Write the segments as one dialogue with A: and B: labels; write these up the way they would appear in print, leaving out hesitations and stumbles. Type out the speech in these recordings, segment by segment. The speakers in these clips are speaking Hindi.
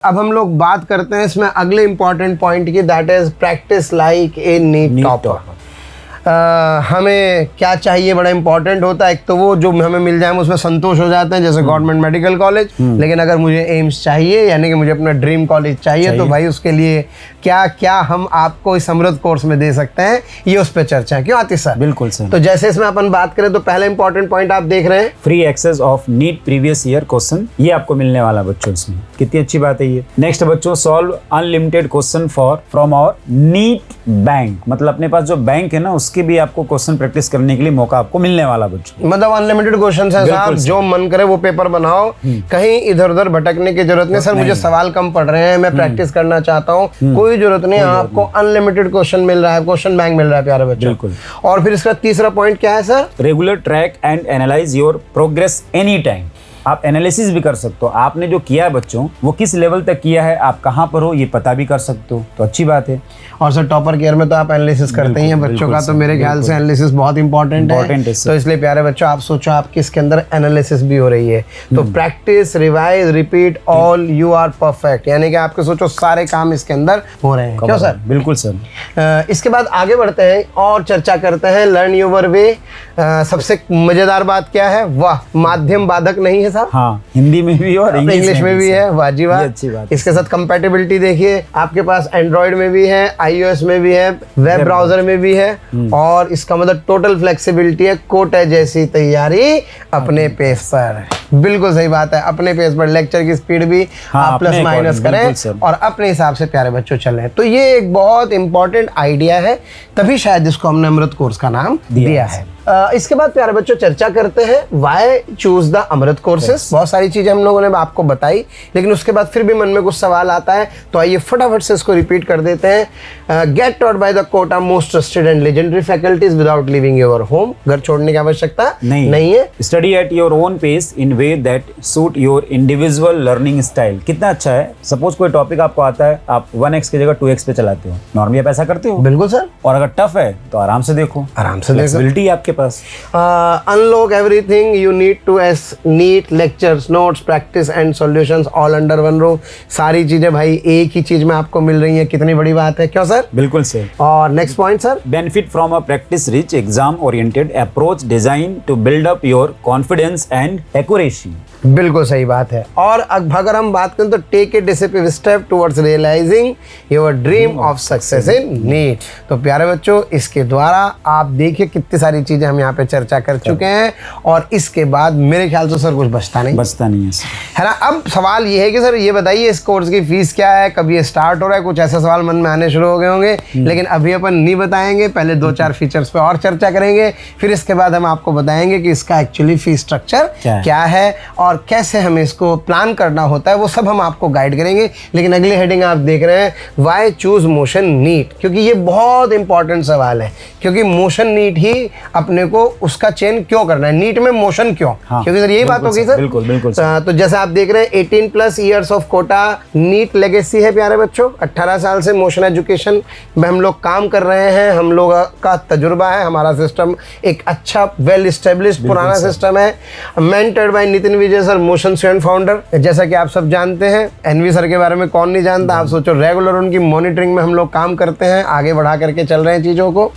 A: अब हम लोग बात करते हैं इसमें अगले इंपॉर्टेंट पॉइंट की, that is practice like a NEET topper. हमें क्या चाहिए, बड़ा इंपॉर्टेंट होता है। एक तो वो जो हमें मिल जाए उसमें संतोष हो जाते हैं, जैसे गवर्नमेंट मेडिकल कॉलेज। लेकिन अगर मुझे एम्स चाहिए, यानी कि मुझे अपना ड्रीम कॉलेज चाहिए, तो भाई उसके लिए क्या क्या हम आपको इस अमृत कोर्स में दे सकते हैं, ये उस पर चर्चा है। क्यों आतिश सर?
B: बिल्कुल सर।
A: तो जैसे इसमें अपन बात करें तो पहला इंपॉर्टेंट पॉइंट आप देख रहे हैं,
B: free access of NEET previous year question, ये आपको मिलने वाला बच्चों इसमें। कितनी अच्छी बात है ये। नेक्स्ट बच्चों, solve unlimited question from our NEET bank, मतलब अपने पास जो बैंक है ना, उसके भी आपको क्वेश्चन प्रैक्टिस करने के लिए मौका आपको मिलने वाला बच्चों।
A: मतलब अनलिमिटेड क्वेश्चन है साहब, जो मन करे वो पेपर बनाओ, कहीं इधर उधर भटकने की जरूरत नहीं। सर मुझे सवाल कम पड़ रहे हैं, मैं प्रैक्टिस करना चाहता हूँ, कोई जरूरत नहीं, आपको अनलिमिटेड क्वेश्चन मिल रहा है, क्वेश्चन बैंक मिल रहा है प्यारे बच्चों।
B: बिल्कुल।
A: और फिर इसका तीसरा पॉइंट क्या है sir?
B: Regular track and analyse your progress any time. आप एनालिसिस भी कर सकते हो, आपने जो किया है बच्चों वो किस लेवल तक किया है, आप कहाँ पर हो ये पता भी कर सकते हो, तो अच्छी बात है।
A: और सर टॉपर केयर में तो आप एनालिसिस करते ही हैं बच्चों का, तो मेरे ख्याल से एनालिसिस बहुत इंपॉर्टेंट है। तो इसलिए प्यारे बच्चों आप सोचो आपकी इसके अंदर एनालिसिस भी हो रही है, तो practice, revise, repeat, all you are perfect, यानी कि आपके सोचो सारे काम इसके अंदर हो रहे हैं। क्यों सर?
B: बिल्कुल सर।
A: इसके बाद आगे बढ़ते हैं और चर्चा करते हैं लर्न योर वे। सबसे मजेदार बात क्या है? वाह, माध्यम बाधक नहीं है साहब।
B: हाँ, हिंदी में भी और
A: इंग्लिश में भी है। वाह जी वाह,
B: अच्छी बात।
A: इसके साथ कंपैटिबिलिटी देखिए, आपके पास एंड्रॉइड में भी है, iOS में भी है, वेब ब्राउजर में भी है, और इसका मतलब टोटल फ्लेक्सिबिलिटी है। कोटे जैसी तैयारी अपने पेस पर। बिल्कुल सही बात है, अपने पेस पर। लेक्चर की स्पीड भी आप प्लस माइनस करें और अपने हिसाब से प्यारे बच्चों चलें। तो ये एक बहुत इंपॉर्टेंट आइडिया है, तभी शायद इसको हमने अमृत कोर्स का नाम दिया है। इसके बाद प्यारे बच्चों चर्चा करते हैं why choose the Amrit courses. बहुत सारी चीजें हम लोगों ने आपको बताई, लेकिन उसके बाद फिर भी मन में कुछ सवाल आता है, तो आइए फटाफट से इसको रिपीट कर देते हैं। Get taught by the Kota most trusted and legendary faculties without living your home. घर छोड़ने की आवश्यकता नहीं है।
B: Study at your own pace in way that suit your individual learning style. कितना अच्छा है। सपोज कोई टॉपिक आपको आता है, आप 1x की जगह 2x पे चलाते हो, नॉर्मली आप ऐसा करते हो।
A: बिल्कुल सर।
B: और अगर टफ है तो आराम से देखो,
A: आराम से
B: फ्लेक्सिबिलिटी आपके पास।
A: Unlock everything you need to ace NEET lectures, notes, practice and solutions all under one roof. सारी चीजें भाई एक ही चीज में आपको मिल रही है, कितनी बड़ी बात है। क्यों सर?
B: बिल्कुल सर।
A: और next point sir,
B: benefit from a practice rich exam oriented approach design to build up your confidence and accuracy.
A: बिल्कुल सही बात है। और अगर हम बात करें तो take a discipline step towards realizing your dream of success in NEET. तो प्यारे बच्चों, इसके द्वारा आप देखिए कितनी सारी चीजें हम यहाँ पे चर्चा कर चुके हैं, और इसके बाद मेरे ख्याल से सर कुछ बचता नहीं है सर, है ना। अब सवाल ये है कि सर ये बताइए इस कोर्स की फीस क्या है, कब ये स्टार्ट हो रहा है? कुछ ऐसे सवाल मन में आने शुरू हो गए होंगे, लेकिन अभी अपन नहीं बताएंगे। पहले 2-4 फीचर्स पे और चर्चा करेंगे, फिर इसके बाद हम आपको बताएंगे कि इसका एक्चुअली फीस स्ट्रक्चर क्या है और कैसे हमें इसको प्लान करना होता है, वो सब हम आपको गाइड करेंगे। लेकिन अगली हेडिंग आप देख रहे हैं, व्हाई चूज मोशन नीट, क्योंकि ये बहुत इंपॉर्टेंट सवाल है। क्योंकि मोशन नीट ही अपने को उसका चयन क्यों करना है, नीट में मोशन क्यों? क्योंकि सर यही बात होगी सर।
B: बिल्कुल।
A: तो जैसे आप देख रहे हैं 18+ years of Kota NEET legacy है प्यारे बच्चों। 18 साल से मोशन एजुकेशन में हम लोग काम कर रहे हैं, हम लोग का तजुर्बा है, हमारा सिस्टम एक अच्छा वेल एस्टेब्लिश्ड पुराना सिस्टम है। मेंटर्ड बाय नितिन विजय सर, मोशन स्टूडेंट फाउंडर। जैसा कि आप सब जानते हैं, एनवी सर के बारे में कौन नहीं जानता। आप सोचो रेगुलर उनकी मॉनिटरिंग में हम लोग काम करते हैं, आगे बढ़ा करके चल रहे हैं चीज़ों को।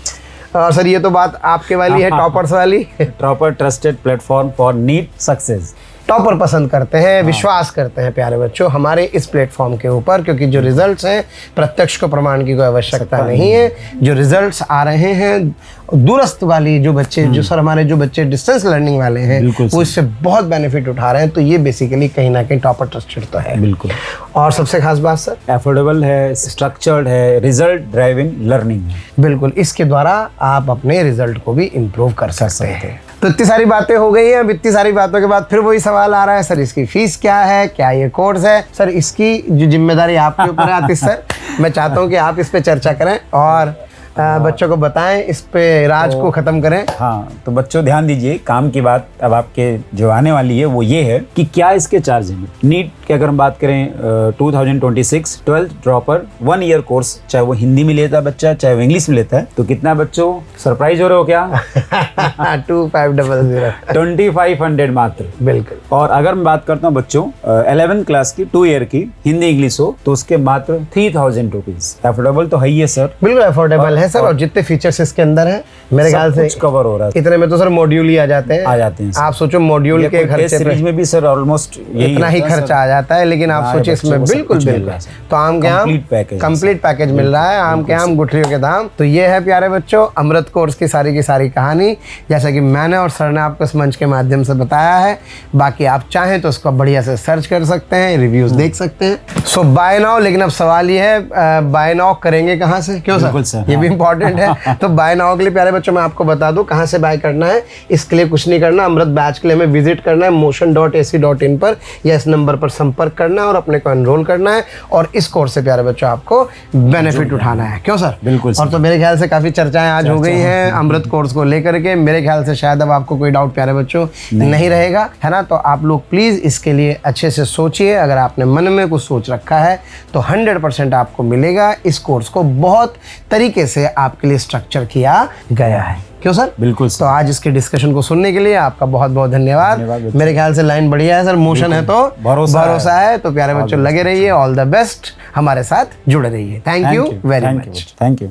A: और सर ये तो बात आपके वाली है, टॉपर्स वाली।
B: Topper trusted platform for NEET success.
A: Topper पसंद करते हैं, विश्वास करते हैं प्यारे बच्चों हमारे इस प्लेटफॉर्म के ऊपर, क्योंकि जो रिजल्ट्स हैं प्रत्यक्ष को प्रमाण की कोई आवश्यकता नहीं है। जो रिजल्ट्स आ रहे हैं दूरस्थ वाली जो बच्चे, जो सर हमारे जो बच्चे डिस्टेंस लर्निंग वाले हैं, वो इससे बहुत बेनिफिट उठा रहे हैं। तो ये बेसिकली कहीं ना कहीं टॉपर ट्रस्टेड तो है।
B: बिल्कुल।
A: और सबसे खास बात सर,
B: एफोर्डेबल है, स्ट्रक्चर्ड है, रिजल्ट ड्राइविंग लर्निंग है।
A: बिल्कुल, इसके द्वारा आप अपने रिजल्ट को भी इम्प्रूव कर सकते हैं। तो इतनी सारी बातें हो गई हैं। अब इतनी सारी बातों के बाद फिर वही सवाल आ रहा है, सर इसकी फीस क्या है, क्या ये कोर्स है? सर इसकी जो जिम्मेदारी आपके ऊपर है आतिश सर, मैं चाहता हूँ कि आप इस पे चर्चा करें और बच्चों को बताएं, इस पे राज को खत्म करें।
B: हाँ, तो बच्चों ध्यान दीजिए, काम की बात अब आपके जो आने वाली है वो ये है कि क्या इसके चार्ज हैं। नीट की अगर हम बात करें 2026 12th ड्रॉपर 1 ईयर कोर्स, चाहे वो हिंदी में लेता है बच्चा, चाहे वो इंग्लिश में लेता है, तो कितना बच्चों सरप्राइज हो रहे हो क्या?
A: 2500
B: 2500 मात्र।
A: बिल्कुल।
B: और अगर मैं बात करता हूँ बच्चों 11th क्लास की 2 ईयर की हिंदी इंग्लिश हो तो उसके मात्र 3000 रुपीज। अफोर्डेबल तो है ही है सर,
A: बिल्कुल अफोर्डेबल है सर। और जितने फीचर्स इसके अंदर है मेरे ख्याल से
B: कवर हो रहा है।
A: इतने में तो सर मॉड्यूल ही आ जाते हैं।
B: आप
A: सोचो मॉड्यूल के खर्चे
B: सीरीज में भी सर ऑलमोस्ट
A: इतना ही खर्चा आ जाता है, लेकिन आप सोचिए इसमें बिल्कुल तो आम के आम कंप्लीट पैकेज मिल रहा है, आम के आम गुठलियों के दाम। तो ये है प्यारे बच्चों अमृत कोर्स की सारी कहानी, जैसा कि मैंने और सर ने आपको इस मंच के माध्यम से बताया है। बाकी आप चाहें तो उसको बढ़िया से सर्च कर सकते हैं, रिव्यूज देख सकते हैं। सो बाय नाउ, लेकिन अब सवाल ये है बाय नाउ करेंगे कहाँ से, क्यों सर? ये भी इंपॉर्टेंट है। तो बाय नाउ के लिए प्यारे बच्चों मैं आपको बता दूं कहाँ से बाय करना है। इसके लिए कुछ नहीं करना, अमृत बैच के लिए हमें विजिट करना है motion.ac.in पर या इस नंबर पर संपर्क करना है और अपने को एनरोल करना है। और इस कोर्स से प्यारे बच्चों आपको बेनिफिट उठाना है, क्यों सर?
B: बिल्कुल।
A: और तो मेरे ख्याल से काफी चर्चाएं आज हो गई हैं अमृत कोर्स को लेकर के। मेरे ख्याल से शायद अब आपको कोई डाउट प्यारे बच्चों नहीं रहेगा, है ना? तो आप लोग प्लीज इसके लिए अच्छे से सोचिए। अगर आपने मन में कुछ सोच रखा है तो 100% आपको मिलेगा। इस कोर्स को बहुत तरीके से आपके लिए स्ट्रक्चर किया गया है, क्यों सर?
B: बिल्कुल।
A: तो आज इसके डिस्कशन को सुनने के लिए आपका बहुत बहुत धन्यवाद। मेरे ख्याल से लाइन बढ़िया है सर, मोशन है तो भरोसा है। तो प्यारे बच्चों लगे रहिए, ऑल द बेस्ट, हमारे साथ जुड़े रहिए। Thank you very much.
B: Thank you.